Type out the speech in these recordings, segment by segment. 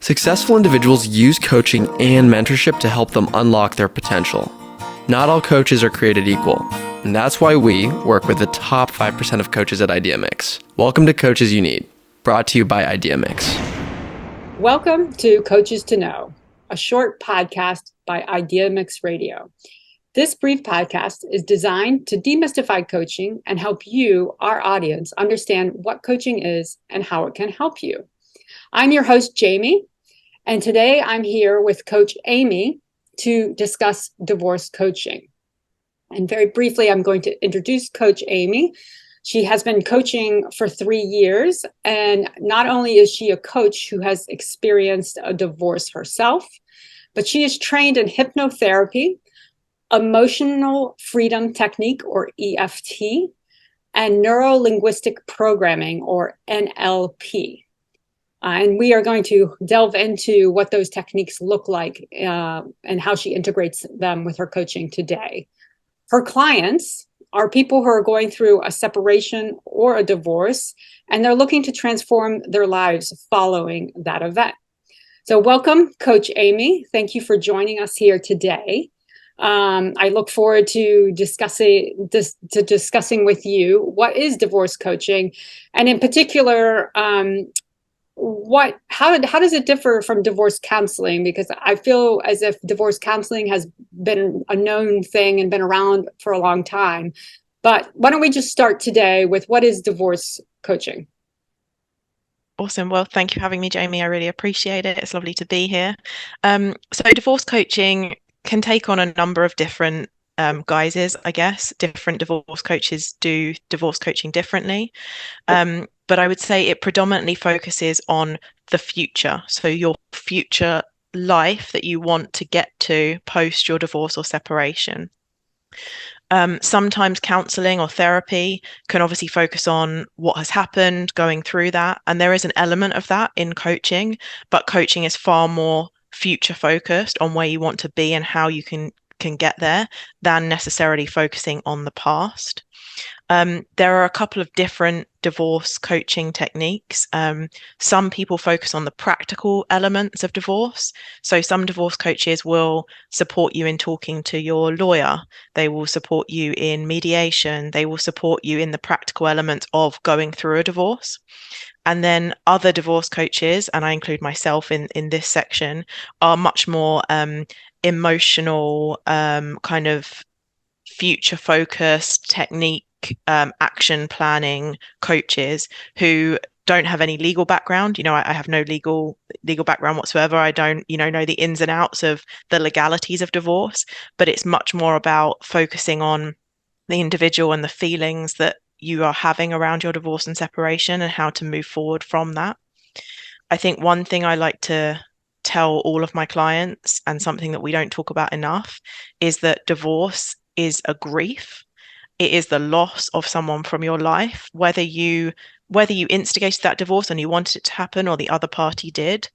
Successful individuals use coaching and mentorship to help them unlock their potential. Not all coaches are created equal, and that's why we work with the top 5% of coaches at IdeaMix. Welcome to Coaches You Need, brought to you by IdeaMix. Welcome to Coaches to Know, a short podcast by IdeaMix Radio. This brief podcast is designed to demystify coaching and help you, our audience, understand what coaching is and how it can help you. I'm your host, Jamie, and today I'm here with Coach Amy to discuss divorce coaching. And very briefly, I'm going to introduce Coach Amy. She has been coaching for 3 years, and not only is she a coach who has experienced a divorce herself, but she is trained in hypnotherapy, emotional freedom technique, or EFT, and neuro-linguistic programming, or NLP. And we are going to delve into what those techniques look like and how she integrates them with her coaching today. Her clients are people who are going through a separation or a divorce, and they're looking to transform their lives following that event. So welcome, Coach Amy. Thank you for joining us here today. I look forward to discussing with you what is divorce coaching, and in particular, how does it differ from divorce counseling? Because I feel as if divorce counseling has been a known thing and been around for a long time. But why don't we just start today with what is divorce coaching? Awesome. Well, thank you for having me, Jamie. I really appreciate it. It's lovely to be here. So divorce coaching can take on a number of different guises, I guess. Different divorce coaches do divorce coaching differently. But I would say it predominantly focuses on the future. So your future life that you want to get to post your divorce or separation. Sometimes counseling or therapy can obviously focus on what has happened, going through that. And there is an element of that in coaching, but coaching is far more future focused on where you want to be and how you can get there than necessarily focusing on the past. There are a couple of different divorce coaching techniques. Some people focus on the practical elements of divorce. So some divorce coaches will support you in talking to your lawyer. They will support you in mediation. They will support you in the practical elements of going through a divorce. And then other divorce coaches, and I include myself in this section, are much more emotional, kind of future focused technique, action planning coaches who don't have any legal background. I have no legal background whatsoever. I don't, know the ins and outs of the legalities of divorce, but it's much more about focusing on the individual and the feelings that you are having around your divorce and separation and how to move forward from that. I think one thing I like to tell all of my clients, and something that we don't talk about enough, is that divorce is a grief. It is the loss of someone from your life, whether you instigated that divorce and you wanted it to happen or the other party did.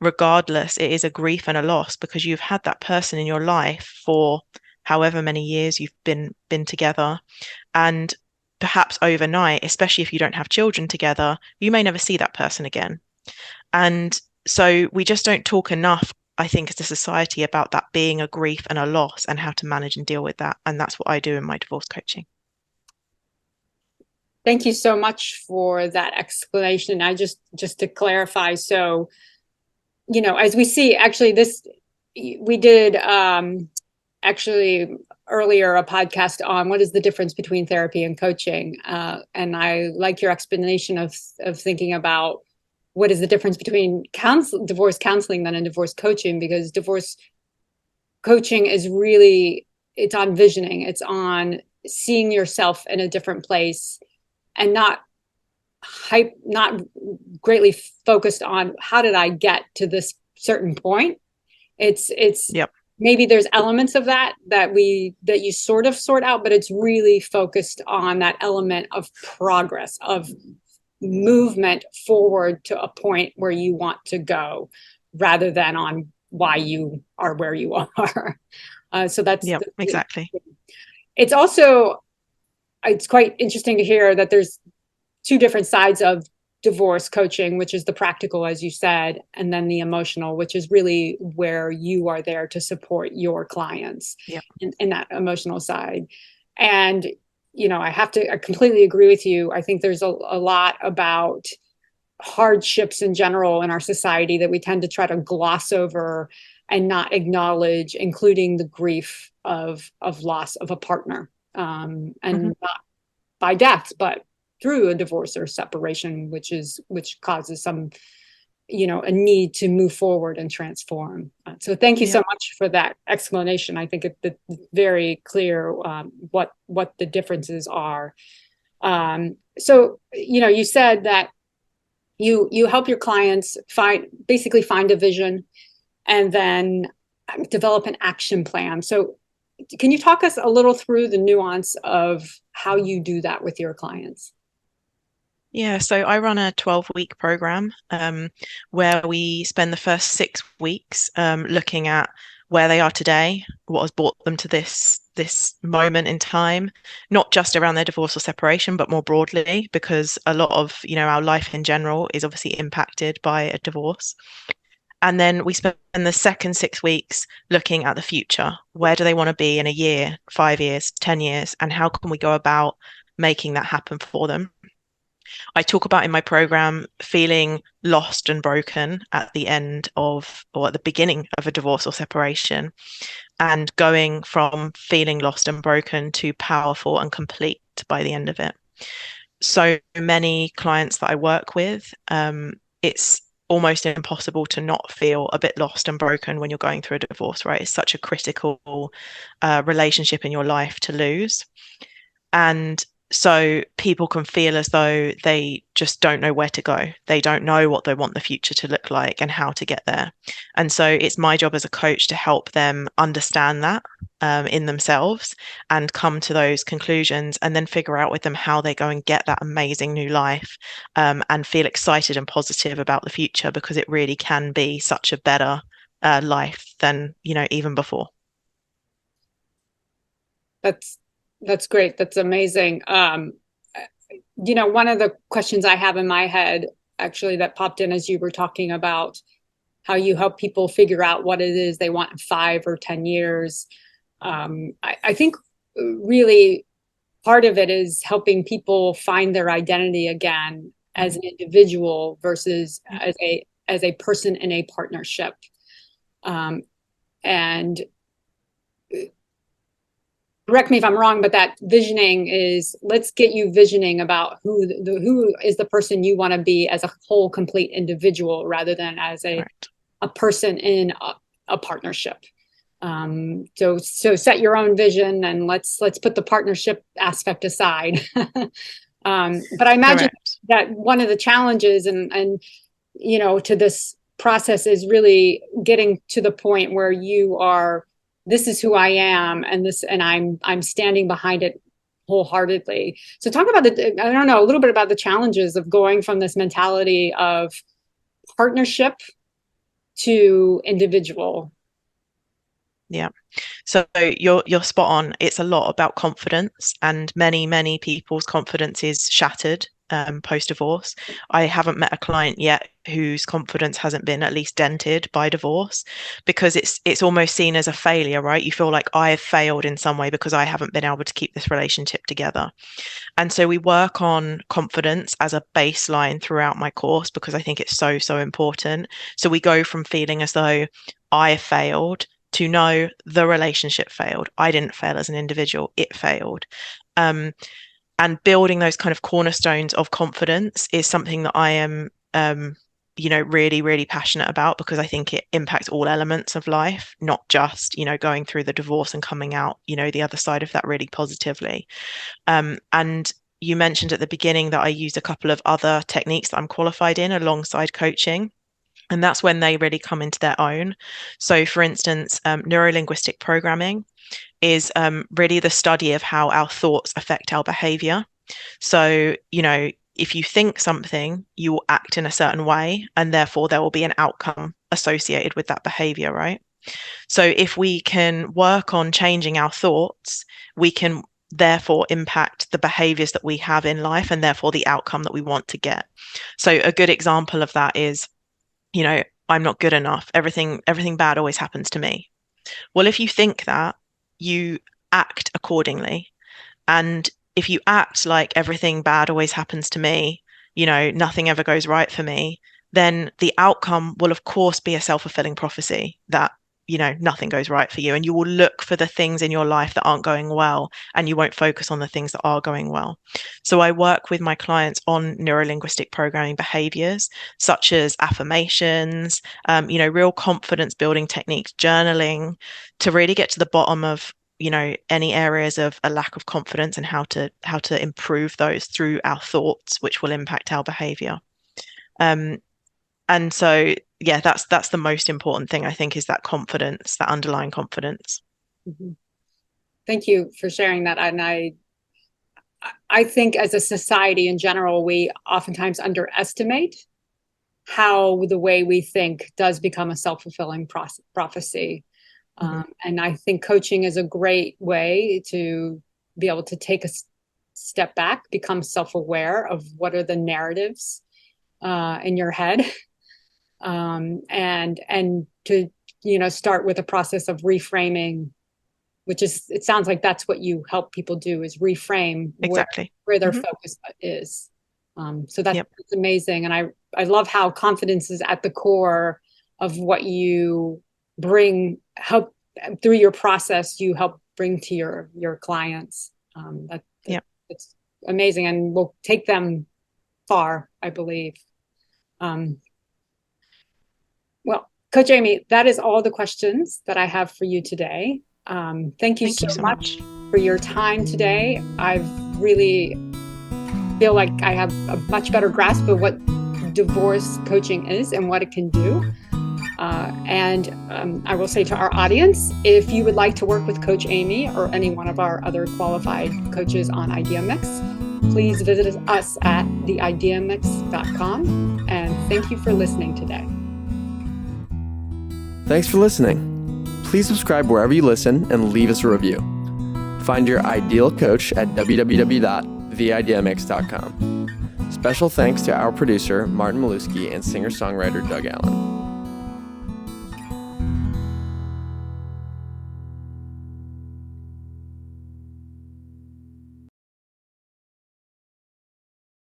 Regardless, it is a grief and a loss because you've had that person in your life for however many years you've been together. And perhaps overnight, especially if you don't have children together, you may never see that person again. And so we just don't talk enough, I think, as a society about that being a grief and a loss and how to manage and deal with that. And that's what I do in my divorce coaching. Thank you so much for that explanation. I just to clarify. So, as we see, actually, we did actually earlier a podcast on what is the difference between therapy and coaching. And I like your explanation of thinking about what is the difference between divorce counseling then and divorce coaching, because divorce coaching is really, it's on visioning. It's on seeing yourself in a different place and not greatly focused on how did I get to this certain point. It's Yep. Maybe there's elements of that you sort of sort out, but it's really focused on that element of progress, of movement forward to a point where you want to go, rather than on why you are where you are. So that's exactly. It's quite interesting to hear that there's two different sides of divorce coaching, which is the practical, as you said, and then the emotional, which is really where you are there to support your clients in that emotional side. And, I completely agree with you. I think there's a lot about hardships in general in our society that we tend to try to gloss over and not acknowledge, including the grief of loss of a partner, and not by death, but through a divorce or separation, which causes some, a need to move forward and transform. So thank you so much for that explanation. I think it's very clear what the differences are. So you said that you help your clients find a vision and then develop an action plan. So can you talk us a little through the nuance of how you do that with your clients? Yeah, so I run a 12-week program where we spend the first 6 weeks looking at where they are today, what has brought them to this moment in time, not just around their divorce or separation, but more broadly, because a lot of, our life in general is obviously impacted by a divorce. And then we spend the second 6 weeks looking at the future. Where do they want to be in a year, 5 years, 10 years, and how can we go about making that happen for them? I talk about in my program feeling lost and broken at the end of, or at the beginning of a divorce or separation, and going from feeling lost and broken to powerful and complete by the end of it. So many clients that I work with, it's almost impossible to not feel a bit lost and broken when you're going through a divorce, right? It's such a critical relationship in your life to lose. And so people can feel as though they just don't know where to go. They don't know what they want the future to look like and how to get there. And so it's my job as a coach to help them understand that in themselves and come to those conclusions, and then figure out with them how they go and get that amazing new life, and feel excited and positive about the future, because it really can be such a better life than, even before. That's great. That's amazing. One of the questions I have in my head, actually, that popped in as you were talking about how you help people figure out what it is they want in 5 or 10 years. I think really part of it is helping people find their identity again as an individual versus as a person in a partnership. And correct me if I'm wrong, but that visioning is, let's get you visioning about who is the person you want to be as a whole, complete individual, rather than as a person in a partnership. So set your own vision, and let's put the partnership aspect aside. But I imagine that one of the challenges and to this process is really getting to the point where you are, this is who I am, and I'm standing behind it wholeheartedly. So talk about a little bit about the challenges of going from this mentality of partnership to individual. Yeah. So you're spot on. It's a lot about confidence, and many people's confidence is shattered post-divorce. I haven't met a client yet whose confidence hasn't been at least dented by divorce, because it's almost seen as a failure, right? You feel like I have failed in some way because I haven't been able to keep this relationship together. And so we work on confidence as a baseline throughout my course, because I think it's so important. So we go from feeling as though I failed to know the relationship failed. I didn't fail as an individual, it failed. And building those kind of cornerstones of confidence is something that I am, really passionate about, because I think it impacts all elements of life, not just, going through the divorce and coming out, the other side of that really positively. And you mentioned at the beginning that I use a couple of other techniques that I'm qualified in alongside coaching. And that's when they really come into their own. So, for instance, neuro-linguistic programming is really the study of how our thoughts affect our behavior. So, if you think something, you will act in a certain way, and therefore there will be an outcome associated with that behavior, right? So if we can work on changing our thoughts, we can therefore impact the behaviors that we have in life and therefore the outcome that we want to get. So a good example of that is, I'm not good enough. Everything bad always happens to me. Well, if you think that, you act accordingly. And if you act like everything bad always happens to me, nothing ever goes right for me, then the outcome will, of course, be a self-fulfilling prophecy that, nothing goes right for you. And you will look for the things in your life that aren't going well, and you won't focus on the things that are going well. So I work with my clients on neurolinguistic programming behaviors, such as affirmations, real confidence building techniques, journaling, to really get to the bottom of any areas of a lack of confidence and how to improve those through our thoughts, which will impact our behavior. And so, yeah, that's the most important thing, I think, is that confidence, that underlying confidence. Mm-hmm. Thank you for sharing that. And I think as a society in general, we oftentimes underestimate how the way we think does become a self-fulfilling prophecy. And I think coaching is a great way to be able to take a step back, become self-aware of what are the narratives in your head, and to start with a process of reframing, which is, it sounds like that's what you help people do, is reframe exactly where their focus is. So that's amazing, and I love how confidence is at the core of what you help through your process. You help bring to your clients. It's amazing, and will take them far, I believe. Well, Coach Amy, that is all the questions that I have for you today. Thank you so much for your time today. I've really feel like I have a much better grasp of what divorce coaching is and what it can do. And I will say to our audience, if you would like to work with Coach Amy or any one of our other qualified coaches on IdeaMix, please visit us at theideamix.com. And thank you for listening today. Thanks for listening. Please subscribe wherever you listen and leave us a review. Find your ideal coach at www.theideamix.com. Special thanks to our producer, Martin Maluski, and singer-songwriter Doug Allen.